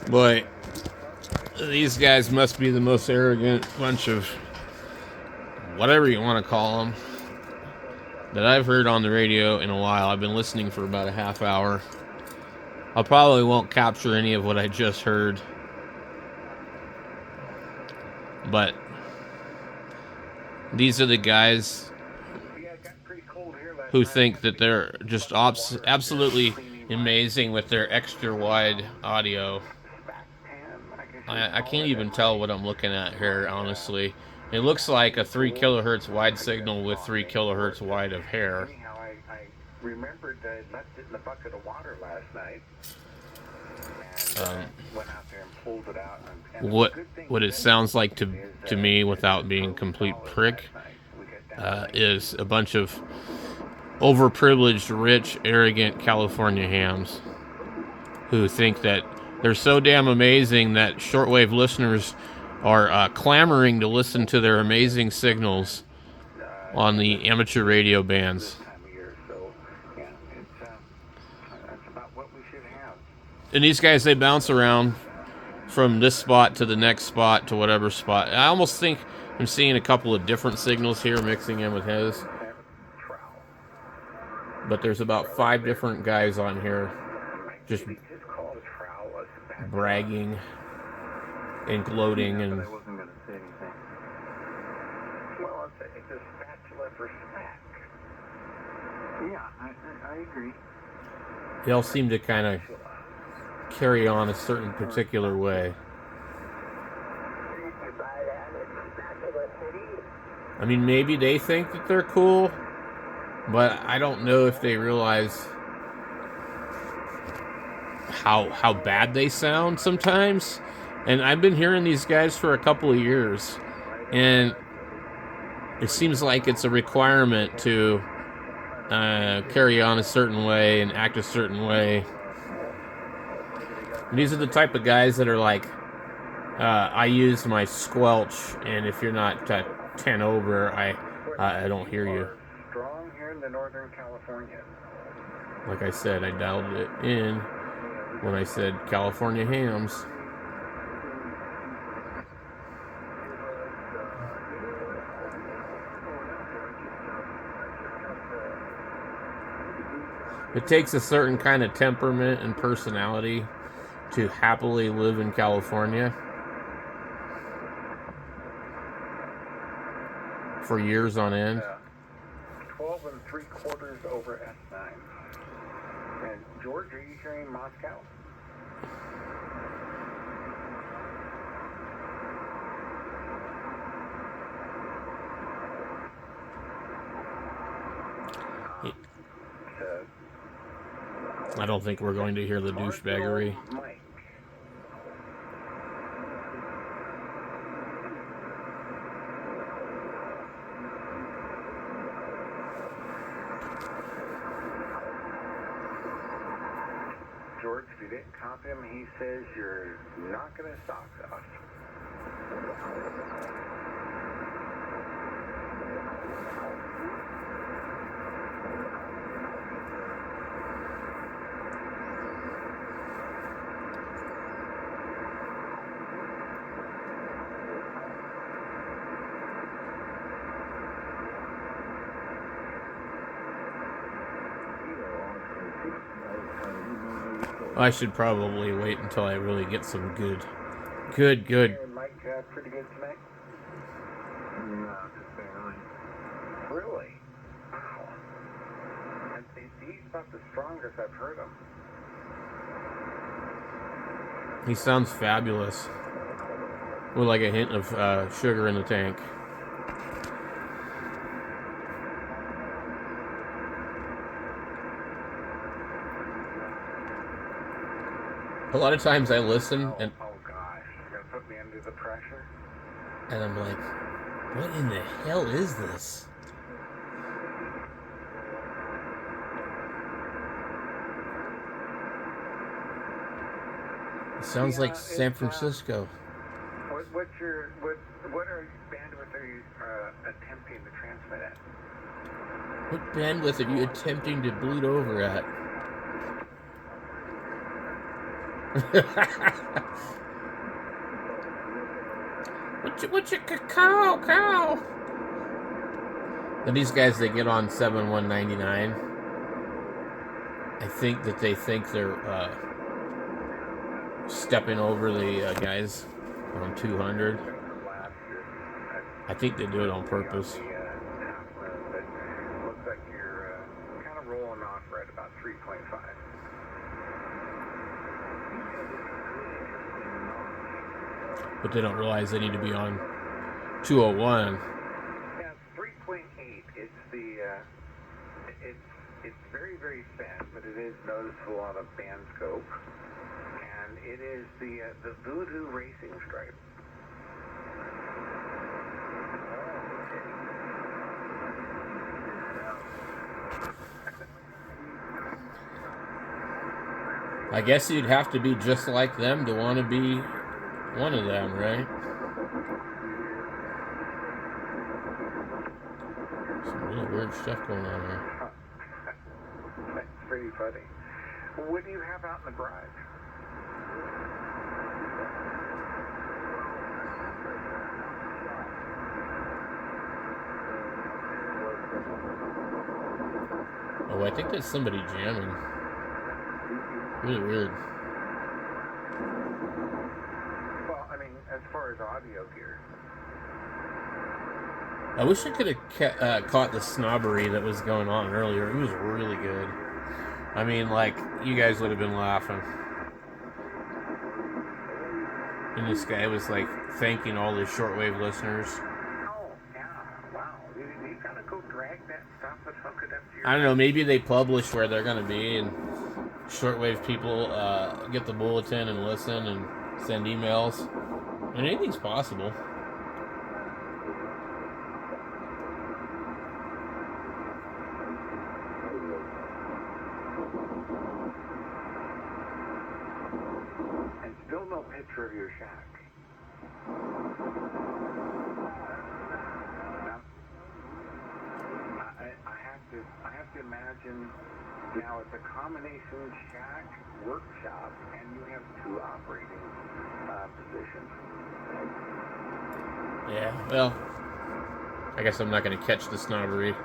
Boy, these guys must be the most arrogant bunch of whatever you want to call them that I've heard on the radio in a while. I've been listening for about a half hour. I probably won't capture any of what I just heard, but these are the guys who think that they're just absolutely amazing with their extra wide audio. I can't even tell what I'm looking at here, honestly. It looks like a 3 kilohertz wide signal with 3 kilohertz wide of hair. Remembered I left it in the bucket of water last night. And went out there and pulled it out. And what it sounds like to me, without being a complete prick, is a bunch of overprivileged, rich, arrogant California hams who think that they're so damn amazing that shortwave listeners are clamoring to listen to their amazing signals on the amateur radio bands. And these guys, they bounce around from this spot to the next spot to whatever spot. I almost think I'm seeing a couple of different signals here mixing in with his. But there's about 5 different guys on here just bragging and gloating and I wasn't going to say anything. Well, it's a spatula for smack. Yeah, I agree. they all seem to kind of carry on a certain particular way. I mean, maybe they think that they're cool, but I don't know if they realize how bad they sound sometimes. And I've been hearing these guys for a couple of years, and it seems like it's a requirement to carry on a certain way and act a certain way. And these are the type of guys that are like, I use my squelch, and if you're not 10 over, I don't hear you. Strong here in the Northern California. Like I said, I dialed it in when I said California hams. It takes a certain kind of temperament and personality to happily live in California for years on end. 12 3/4 over S9. And George, are you hearing Moscow? I don't think we're going to hear the douchebaggery. George, if you didn't copy him, he says you're not going to stop us. I should probably wait until I really get some good. Mike, pretty good tonight? No, just barely. Really? Wow. And he's about the strongest I've heard him. He sounds fabulous. With like a hint of sugar in the tank. A lot of times I listen and oh gosh, you're gonna put me under the pressure? And I'm like, what in the hell is this? It sounds like San Francisco. What bandwidth are you attempting to transmit at? What bandwidth are you attempting to bleed over at? What's your cow? And these guys, they get on 7199. I think that they think they're stepping over the guys on 200. I think they do it on purpose. Looks like you're kind of rolling off right about 3.5. But they don't realize they need to be on 201. Yeah, 3.8. It's it's very, very faint, but it is noticeable on a band scope. And it is the Voodoo Racing Stripe. I guess you'd have to be just like them to want to be one of them, right? Some really weird stuff going on here. Huh. That's pretty funny. What do you have out in the garage? Oh, I think that's somebody jamming. Really weird. Well, I mean, as far as audio gear. I wish I could have caught the snobbery that was going on earlier. It was really good. I mean, like, you guys would have been laughing. And this guy was, like, thanking all the shortwave listeners. Oh, yeah, wow. You gotta go drag that stuff and hook it up to your... I don't know, maybe they publish where they're going to be, and shortwave people get the bulletin and listen and send emails. And anything's possible. And still no picture of your shack. Now, I have to imagine now it's a combination shack, workshop, and you have two operating positions. Yeah, well, I guess I'm not going to catch the snobbery.